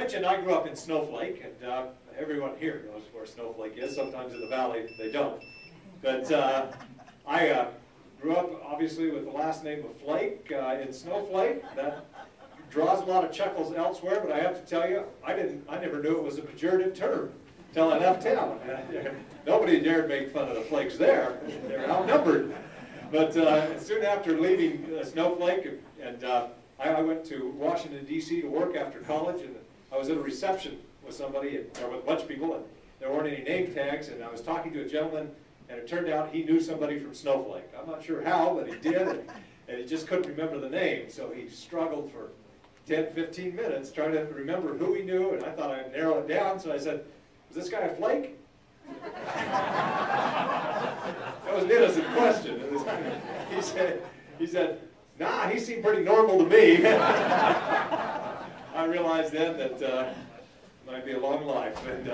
mentioned, I grew up in Snowflake, and everyone here knows where Snowflake is. Sometimes in the valley they don't. But I grew up, obviously, with the last name of Flake in Snowflake. That draws a lot of chuckles elsewhere, but I have to tell you, I never knew it was a pejorative term until I left town. Nobody dared make fun of the Flakes there. They're outnumbered. But soon after leaving Snowflake, and I went to Washington, D.C. to work after college, and I was at a reception with somebody, or with a bunch of people, and there weren't any name tags, and I was talking to a gentleman, and it turned out he knew somebody from Snowflake. I'm not sure how, but he did, and he just couldn't remember the name, so he struggled for 10, 15 minutes trying to remember who he knew, and I thought I'd narrow it down, so I said, "Is this guy a flake?" That was an innocent question. He said, "Nah, he seemed pretty normal to me." I realized then that it might be a long life, and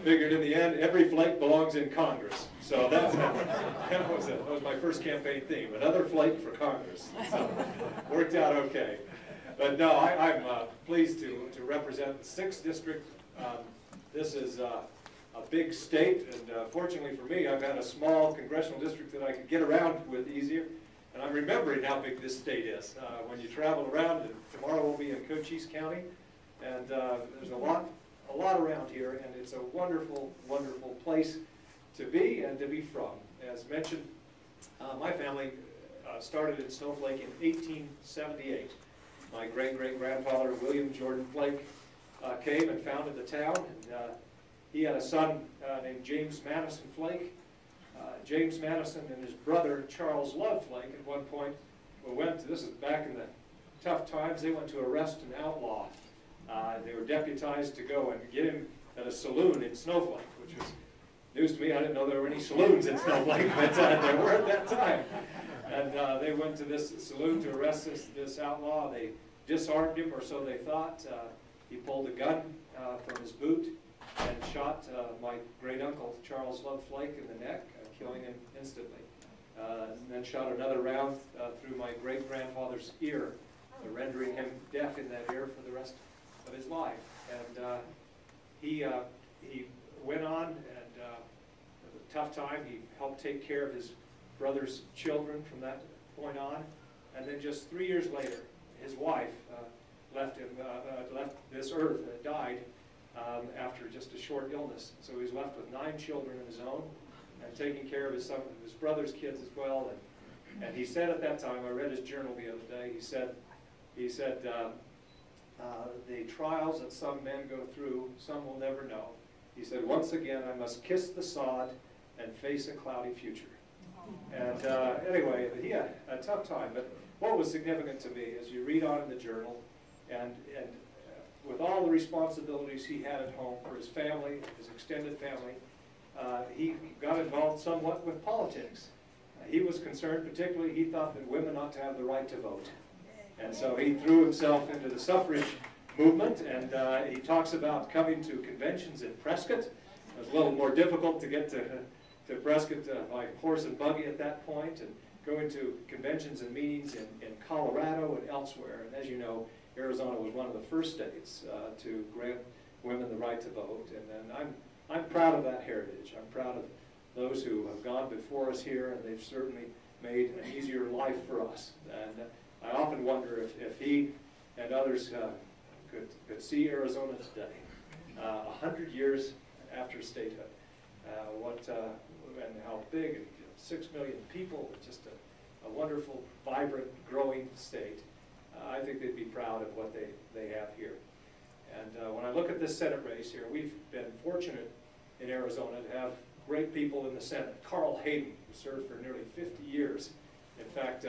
figured in the end, every flake belongs in Congress. So that was my first campaign theme, another flake for Congress. So worked out okay. But no, I'm pleased to represent the 6th District. This is a big state, and fortunately for me, I've had a small congressional district that I could get around with easier. And I'm remembering how big this state is. When you travel around, and tomorrow we'll be in Cochise County, and there's a lot around here, and it's a wonderful, wonderful place to be and to be from. As mentioned, my family started in Snowflake in 1878. My great-great-grandfather, William Jordan Flake, came and founded the town, and he had a son named James Madison Flake. James Madison and his brother, Charles Love Flake, at one point this is back in the tough times, they went to arrest an outlaw. They were deputized to go and get him at a saloon in Snowflake, which was news to me. I didn't know there were any saloons in Snowflake, but there were at that time. And they went to this saloon to arrest this outlaw. They disarmed him, or so they thought. He pulled a gun from his boot and shot my great-uncle, Charles Love Flake, in the neck, killing him instantly. And then shot another round through my great-grandfather's ear, rendering him deaf in that ear for the rest of his life. And he went on, and it was a tough time. He helped take care of his brother's children from that point on. And then just 3 years later, his wife left this earth, died after just a short illness. So he was left with 9 children of his own, and taking care of some of his brother's kids as well. And he said at that time, I read his journal the other day, he said, the trials that some men go through, some will never know. He said, once again, I must kiss the sod and face a cloudy future. And anyway, he had a tough time. But what was significant to me, as you read on in the journal, and with all the responsibilities he had at home for his family, his extended family, he got involved somewhat with politics. He was concerned, particularly, he thought that women ought to have the right to vote. And so he threw himself into the suffrage movement, and he talks about coming to conventions in Prescott. It was a little more difficult to get to Prescott by horse and buggy at that point, and going to conventions and meetings in Colorado and elsewhere. And as you know, Arizona was one of the first states to grant women the right to vote. And I'm proud of that heritage. I'm proud of those who have gone before us here, and they've certainly made an easier life for us. And I often wonder if he and others could see Arizona today, 100 years after statehood, and how big, and 6 million people, just a wonderful, vibrant, growing state. I think they'd be proud of what they have here. And when I look at this Senate race here, we've been fortunate in Arizona to have great people in the Senate. Carl Hayden, who served for nearly 50 years. In fact,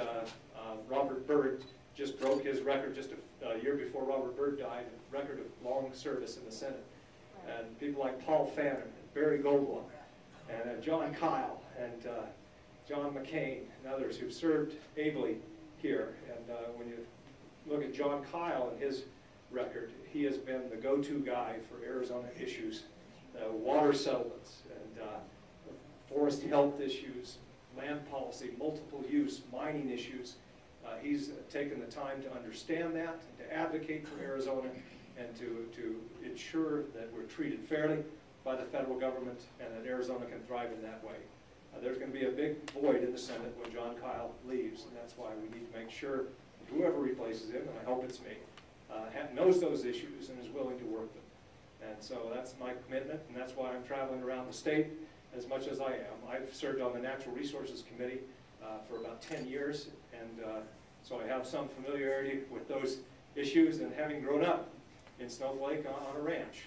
Robert Byrd just broke his record just a year before Robert Byrd died, a record of long service in the Senate. And people like Paul Fannin, and Barry Goldblum, and John Kyle, and John McCain, and others who've served ably here. And when you look at John Kyle and his record, he has been the go-to guy for Arizona issues, water settlements, and forest health issues, land policy, multiple use, mining issues. He's taken the time to understand that, and to advocate for Arizona, and to ensure that we're treated fairly by the federal government and that Arizona can thrive in that way. There's going to be a big void in the Senate when John Kyle leaves, and that's why we need to make sure that whoever replaces him, and I hope it's me, knows those issues and is willing to work them. And so that's my commitment, and that's why I'm traveling around the state as much as I am. I've served on the Natural Resources Committee for about 10 years, and so I have some familiarity with those issues, and having grown up in Snowflake on a ranch.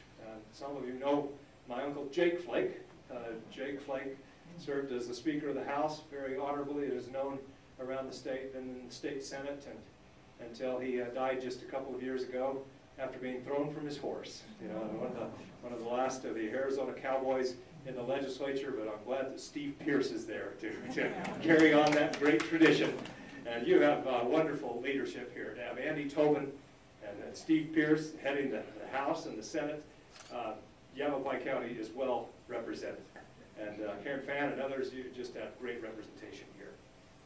Some of you know my uncle Jake Flake. Jake Flake served as the Speaker of the House very honorably. It is known around the state and in the state Senate, and until he died just a couple of years ago after being thrown from his horse. You know, one of the last of the Arizona Cowboys in the legislature, but I'm glad that Steve Pierce is there to carry on that great tradition. And you have wonderful leadership here. To have Andy Tobin and Steve Pierce heading the House and the Senate, Yavapai County is well represented. And Karen Fan and others, you just have great representation here.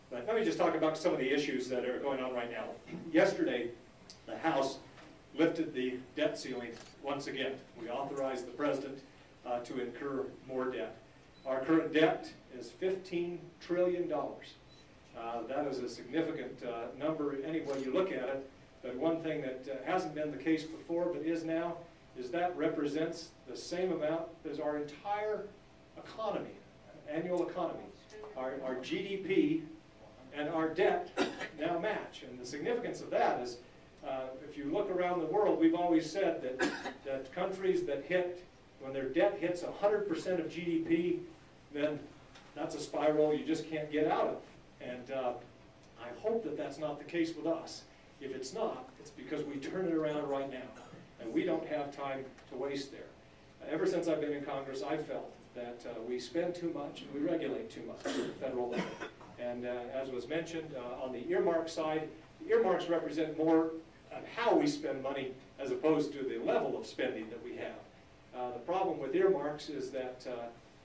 But let me just talk about some of the issues that are going on right now. Yesterday, the House lifted the debt ceiling once again. We authorized the President to incur more debt. Our current debt is $15 trillion. That is a significant number any way you look at it. But one thing that hasn't been the case before but is now is that represents the same amount as our entire economy, annual economy. Our GDP and our debt now match. And the significance of that is, if you look around the world, we've always said that countries that when their debt hits 100% of GDP, then that's a spiral you just can't get out of. And I hope that that's not the case with us. If it's not, it's because we turn it around right now. And we don't have time to waste there. Ever since I've been in Congress, I've felt that we spend too much and we regulate too much at the federal level. And as was mentioned, on the earmark side, the earmarks represent more of how we spend money as opposed to the level of spending that we have. The problem with earmarks is that,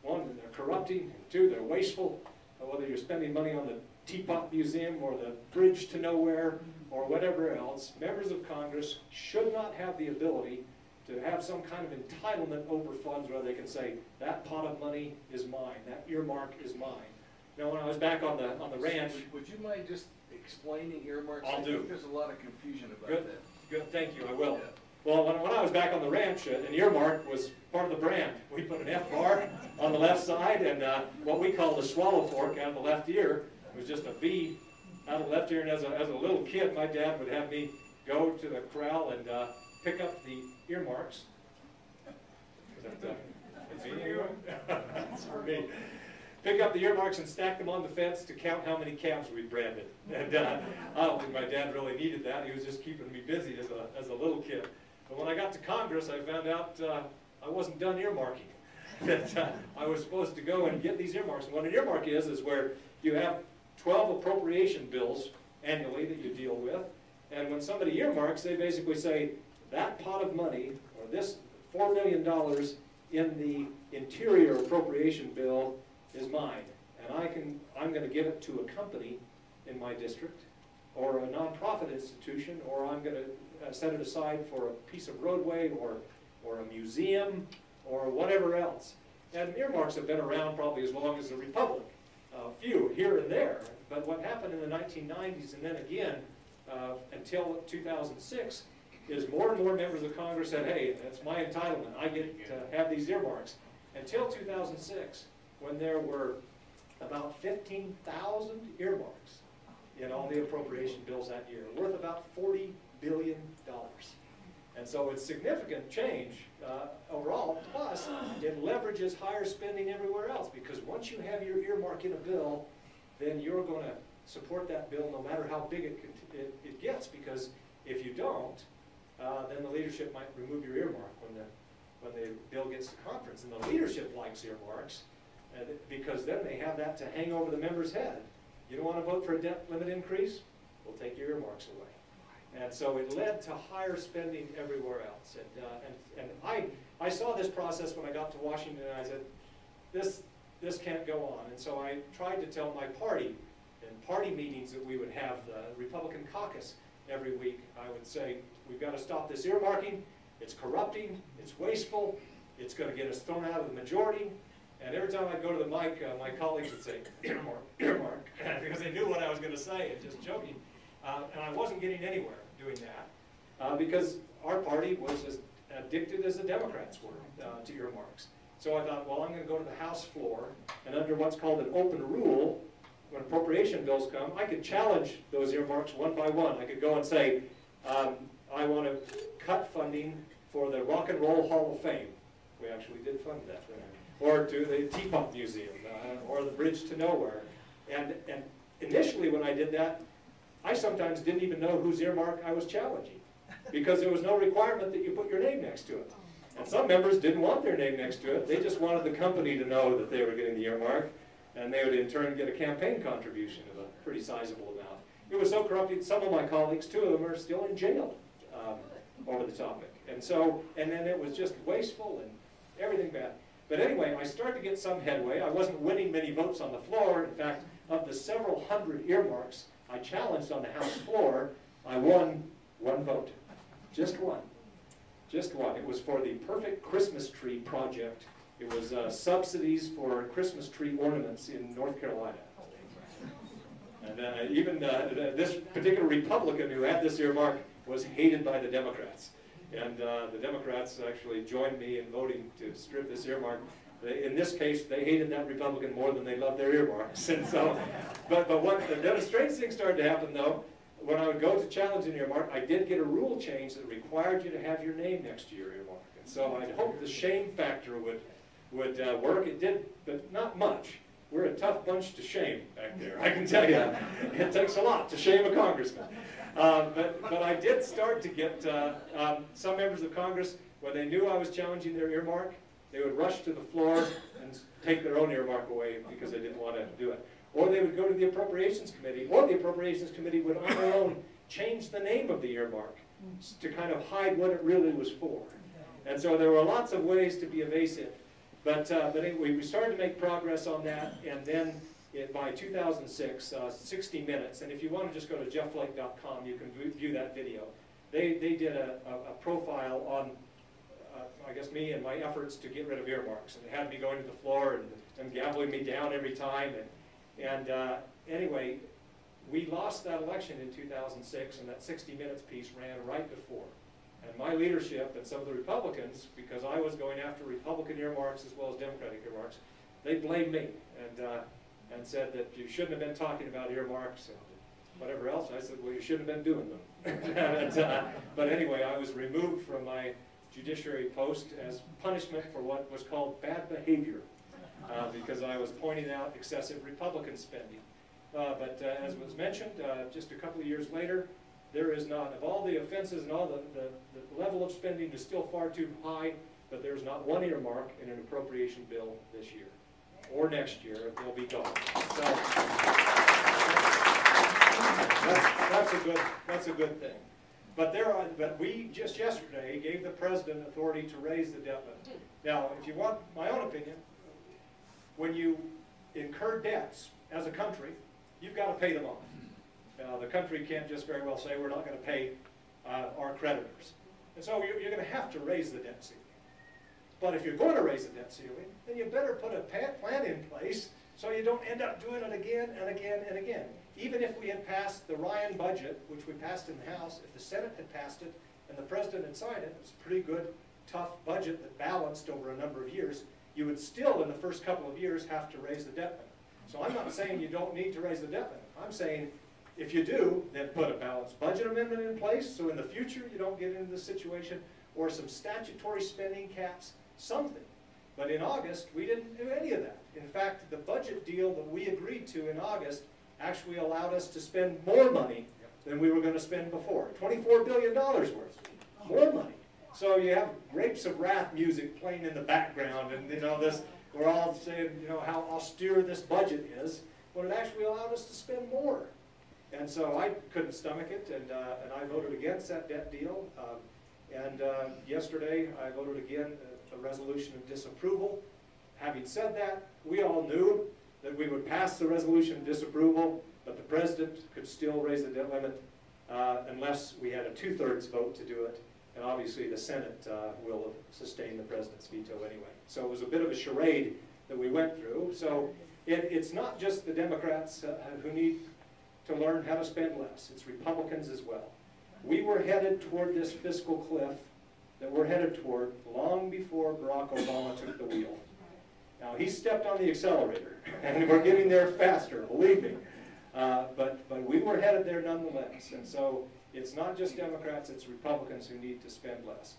one, they're corrupting, and two, they're wasteful. Whether you're spending money on the Teapot Museum or the Bridge to Nowhere or whatever else, members of Congress should not have the ability to have some kind of entitlement over funds where they can say, that pot of money is mine, that earmark is mine. Now, when I was back on the ranch... Would you mind just explaining earmarks? I'll do. I think there's a lot of confusion about Good. that. Good, thank you, I will. Yeah. Well, when I was back on the ranch, an earmark was part of the brand. We put an F bar on the left side, and what we call the swallow fork out of the left ear was just a V out of the left ear. And as a little kid, my dad would have me go to the corral and pick up the earmarks. That's for me. Pick up the earmarks and stack them on the fence to count how many calves we branded. And I don't think my dad really needed that. He was just keeping me busy as a little kid. But when I got to Congress, I found out I wasn't done earmarking. That I was supposed to go and get these earmarks. And what an earmark is where you have 12 appropriation bills annually that you deal with. And when somebody earmarks, they basically say, that pot of money, or this $4 million in the interior appropriation bill is mine. And I'm going to give it to a company in my district, or a nonprofit institution, or I'm going to set it aside for a piece of roadway, or a museum, or whatever else. And earmarks have been around probably as long as the Republic, a few here and there. But what happened in the 1990s and then again until 2006 is more and more members of Congress said, hey, that's my entitlement, I get to have these earmarks. Until 2006, when there were about 15,000 earmarks in all the appropriation bills that year, worth about $40 billion. And so it's significant change overall, plus it leverages higher spending everywhere else, because once you have your earmark in a bill, then you're going to support that bill no matter how big it gets, because if you don't, then the leadership might remove your earmark when the bill gets to conference. And the leadership likes earmarks because then they have that to hang over the member's head. You don't want to vote for a debt limit increase? We'll take your earmarks away. And so it led to higher spending everywhere else. And I saw this process when I got to Washington, and I said, this can't go on. And so I tried to tell my party, in party meetings that we would have, the Republican caucus every week, I would say, we've got to stop this earmarking, It's corrupting, it's wasteful, it's going to get us thrown out of the majority. And every time I'd go to the mic, my colleagues would say, earmark, earmark, because they knew what I was going to say, and just joking. And I wasn't getting anywhere doing that, because our party was as addicted as the Democrats were to earmarks. So I thought, well, I'm going to go to the House floor, and under what's called an open rule, when appropriation bills come, I could challenge those earmarks one by one. I could go and say, I want to cut funding for the Rock and Roll Hall of Fame. We actually did fund that. Or to the Teapot Museum, or the Bridge to Nowhere. And initially when I did that, I sometimes didn't even know whose earmark I was challenging, because there was no requirement that you put your name next to it. And some members didn't want their name next to it. They just wanted the company to know that they were getting the earmark, and they would in turn get a campaign contribution of a pretty sizable amount. It was so corrupted, some of my colleagues, 2 of them, are still in jail over the topic. And then it was just wasteful and everything bad. But anyway, I started to get some headway. I wasn't winning many votes on the floor. In fact, of the several hundred earmarks I challenged on the House floor, I won 1 vote. Just one. Just one. It was for the Perfect Christmas Tree Project. It was subsidies for Christmas tree ornaments in North Carolina. And even this particular Republican who had this earmark was hated by the Democrats. And the Democrats actually joined me in voting to strip this earmark. In this case, they hated that Republican more than they loved their earmarks. And so, but then a strange thing started to happen, though. When I would go to challenge an earmark, I did get a rule change that required you to have your name next to your earmark. And so I'd hoped the shame factor would work. It did, but not much. We're a tough bunch to shame back there, I can tell you. It takes a lot to shame a congressman. But I did start to get some members of Congress, when they knew I was challenging their earmark, they would rush to the floor and take their own earmark away because they didn't want to do it. Or they would go to the Appropriations Committee, or the Appropriations Committee would on their own change the name of the earmark to kind of hide what it really was for. And so there were lots of ways to be evasive. But anyway, we started to make progress on that, and then by 2006, 60 Minutes, and if you want to just go to jeffflake.com, you can view that video. They did a profile on, I guess, me and my efforts to get rid of earmarks, and they had me going to the floor and gaveling me down every time. And anyway, we lost that election in 2006, and that 60 Minutes piece ran right before. And my leadership and some of the Republicans, because I was going after Republican earmarks as well as Democratic earmarks, they blamed me and said that you shouldn't have been talking about earmarks and whatever else. I said, well, you shouldn't have been doing them. But anyway, I was removed from my judiciary post as punishment for what was called bad behavior, because I was pointing out excessive Republican spending. But as was mentioned, just a couple of years later, there is not, of all the offenses and all the level of spending is still far too high, but there's not one earmark in an appropriation bill this year or next year. They'll be gone. So that's a good thing. But we just yesterday gave the president authority to raise the debt limit. Now, if you want my own opinion, when you incur debts as a country, you've got to pay them off. The country can't just very well say we're not going to pay our creditors. And so you're going to have to raise the debt ceiling. But if you're going to raise the debt ceiling, then you better put a plan in place so you don't end up doing it again and again and again. Even if we had passed the Ryan budget, which we passed in the House, if the Senate had passed it and the President had signed it, it's a pretty good, tough budget that balanced over a number of years, you would still, in the first couple of years, have to raise the debt limit. So I'm not saying you don't need to raise the debt limit. I'm saying if you do, then put a balanced budget amendment in place so in the future you don't get into this situation, or some statutory spending caps, something. But in August, we didn't do any of that. In fact, the budget deal that we agreed to in August actually allowed us to spend more money than we were going to spend before. $24 billion worth. More money. So you have Grapes of Wrath music playing in the background, and you know this, we're all saying, you know, how austere this budget is, but it actually allowed us to spend more. And so I couldn't stomach it, and I voted against that debt deal. Yesterday I voted again a resolution of disapproval. Having said that, we all knew that we would pass the resolution of disapproval, but the President could still raise the debt limit unless we had a 2/3 vote to do it. And obviously the Senate will sustain the president's veto anyway. So it was a bit of a charade that we went through. So it's not just the Democrats who need to learn how to spend less. It's Republicans as well. We were headed toward this fiscal cliff that we're headed toward long before Barack Obama took the wheel. Now, he stepped on the accelerator, and we're getting there faster, believe me. But we were headed there nonetheless. And so it's not just Democrats, it's Republicans who need to spend less.